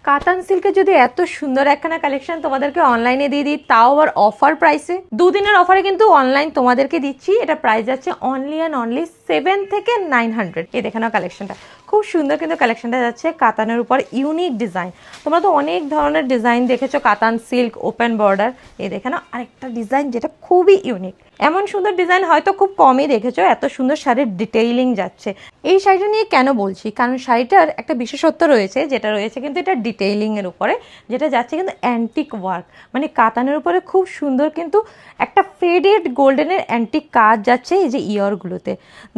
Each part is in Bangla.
কাতান সিল্কে যদি এত সুন্দর একখানা কালেকশন তোমাদেরকে অনলাইনে দিয়ে দিই, তাও আবার অফার প্রাইসে, দুদিনের অফারে কিন্তু অনলাইন তোমাদেরকে দিচ্ছি। এটা প্রাইস যাচ্ছে অনলি অ্যান্ড অনলি 7 থেকে 900। এই দেখে নাও কালেকশনটা, খুব সুন্দর কিন্তু কালেকশনটা যাচ্ছে কাতানের উপর, ইউনিক ডিজাইন। তোমরা তো অনেক ধরনের ডিজাইন দেখেছো কাতান সিল্ক ওপেন বর্ডার, এই দেখে নাও আরেকটা ডিজাইন যেটা খুবই ইউনিক। এমন সুন্দর ডিজাইন হয়তো খুব কমই দেখেছো, এত সুন্দর শাড়ির ডিটেইলিং যাচ্ছে। এই শাড়িটা নিয়ে কেন বলছি, কারণ শাড়িটার একটা বিশেষত্ব রয়েছে, যেটা রয়েছে কিন্তু এটা ডিটেইলিংয়ের উপরে, যেটা যাচ্ছে কিন্তু অ্যান্টিক ওয়ার্ক, মানে কাতানের উপরে খুব সুন্দর কিন্তু একটা ফেডেড গোল্ডেনের অ্যান্টিক কাজ যাচ্ছে এই যে ইয়ারগুলোতে।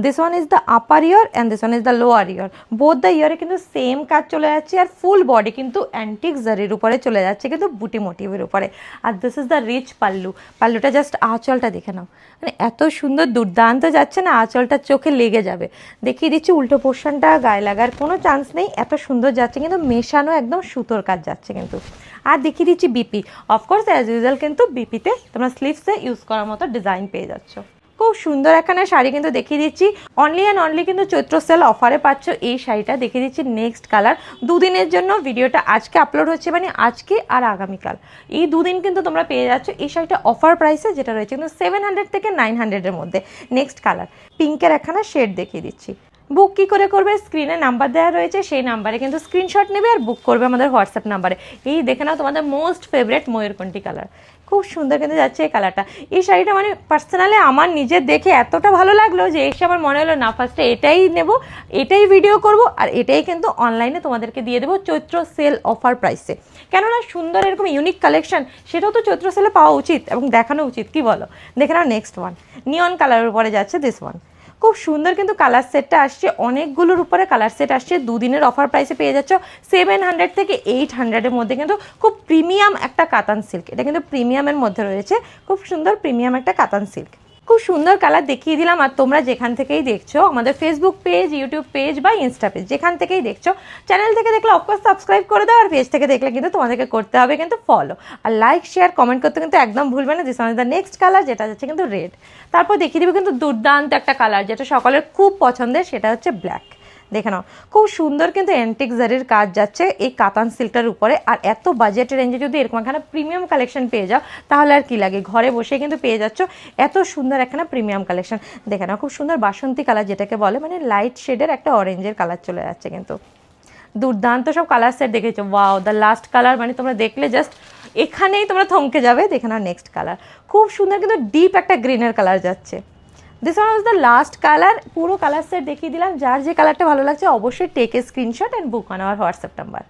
This one is the upper year and this one is the lower year, both the ইয়ারে কিন্তু সেম কাজ চলে যাচ্ছে। আর ফুল বডি কিন্তু অ্যান্টিক জারির উপরে চলে যাচ্ছে কিন্তু বুটি মোটিভের উপরে। আর this is the rich pallu, পাল্লুটা জাস্ট আঁচলটা দেখে নাও, মানে এত সুন্দর দুর্দান্ত যাচ্ছে না, আঁচলটা চোখে লেগে যাবে। দেখিয়ে দিচ্ছি উল্টো পোর্শনটা, গায়ে লাগার কোনো চান্স নেই, এত সুন্দর যাচ্ছে কিন্তু মেশানো একদম সুতোর কাজ যাচ্ছে কিন্তু। আর দেখিয়ে দিচ্ছি বিপি, অফকোর্স অ্যাজ ইউজুয়াল কিন্তু বিপিতে তোমরা স্লিভসে ইউজ করার মতো ডিজাইন পেয়ে যাচ্ছ। খুব সুন্দর একখানা শাড়ি কিন্তু দেখিয়ে দিচ্ছি, অনলি অ্যান্ড অনলি কিন্তু চৈত্র সেল অফারে পাচ্ছ এই শাড়িটা। দেখিয়ে দিচ্ছি নেক্সট কালার, দুদিনের জন্য ভিডিওটা আজকে আপলোড হচ্ছে, মানে আজকে আর আগামীকাল এই দুদিন কিন্তু তোমরা পেয়ে যাচ্ছ এই শাড়িটা অফার প্রাইসে, যেটা রয়েছে কিন্তু 700 থেকে 900-এর মধ্যে। নেক্সট কালার পিঙ্কের একখানা শেড দেখিয়ে দিচ্ছি। বুক কী করে করবে, স্ক্রিনে নাম্বার দেওয়া রয়েছে, সেই নাম্বারে কিন্তু স্ক্রিনশট নেবে আর বুক করবে আমাদের হোয়াটসঅ্যাপ নাম্বারে। এই দেখে নাও তোমাদের মোস্ট ফেভারিট ময়ূরকণ্ঠী কালার, খুব সুন্দর কিন্তু যাচ্ছে এই কালারটা। এই শাড়িটা মানে পার্সোনালি আমার নিজের দেখে এতটা ভালো লাগলো যে এসে আমার মনে হলো না ফার্স্টে এটাই নেব, এটাই ভিডিও করব, আর এটাই কিন্তু অনলাইনে তোমাদেরকে দিয়ে দেবো চৈত্র সেল অফার প্রাইসে। কেননা সুন্দর এরকম ইউনিক কালেকশন, সেটাও তো চৈত্র সেলে পাওয়া উচিত এবং দেখানো উচিত, কি বলো? দেখে নাও নেক্সট ওয়ান, নিয়ন কালারের উপরে যাচ্ছে দিস ওয়ান। খুব সুন্দর কিন্তু কালার সেটটা আসছে, অনেকগুলোর উপরে কালার সেট আসছে, দুদিনের অফার প্রাইসে পেয়ে যাচ্ছ 700 থেকে 800-এর মধ্যে। কিন্তু খুব প্রিমিয়াম একটা কাতান সিল্ক, এটা কিন্তু প্রিমিয়ামের মধ্যে রয়েছে, খুব সুন্দর প্রিমিয়াম একটা কাতান সিল্ক। খুব সুন্দর কালার দেখিয়ে দিলাম। আর তোমরা যেখান থেকেই দেখছো, আমাদের ফেসবুক পেজ, ইউটিউব পেজ বা ইনস্টা পেজ, যেখান থেকেই দেখছো, চ্যানেল থেকে দেখলে অফকোর্স সাবস্ক্রাইব করে দাও, আর পেজ থেকে দেখলে কিন্তু তোমাদেরকে করতে হবে কিন্তু ফলো, আর লাইক শেয়ার কমেন্ট করতে কিন্তু একদম ভুলবে না। This one is the next colour, যেটা যাচ্ছে কিন্তু রেড। তারপর দেখিয়ে দিবে কিন্তু দুর্দান্ত একটা কালার, যেটা সকলের খুব পছন্দের, সেটা হচ্ছে ব্ল্যাক। দেখে নাও খুব সুন্দর কিন্তু অ্যান্টিক জারির কাজ যাচ্ছে এই কাতান সিল্কটার উপরে। আর এত বাজেট রেঞ্জে যদি এরকম একখানা প্রিমিয়াম কালেকশন পেয়ে যাও, তাহলে আর কি লাগে, ঘরে বসে কিন্তু পেয়ে যাচ্ছ এত সুন্দর একখানা প্রিমিয়াম কালেকশন। দেখে নাও খুব সুন্দর বাসন্তী কালার, যেটাকে বলে মানে লাইট শেডের একটা অরেঞ্জের কালার চলে যাচ্ছে কিন্তু। দুর্দান্ত সব কালার সেট দেখেছো, ওয়াও দ্য লাস্ট কালার, মানে তোমরা দেখলে জাস্ট এখানেই তোমরা থমকে যাবে। দেখে নাও নেক্সট কালার, খুব সুন্দর কিন্তু ডিপ একটা গ্রিনের কালার যাচ্ছে। This one was the last colour. পুরো কালার সেট দেখিয়ে দিলাম, যার যে কালারটা ভালো লাগছে অবশ্যই take a screenshot and book on our WhatsApp number.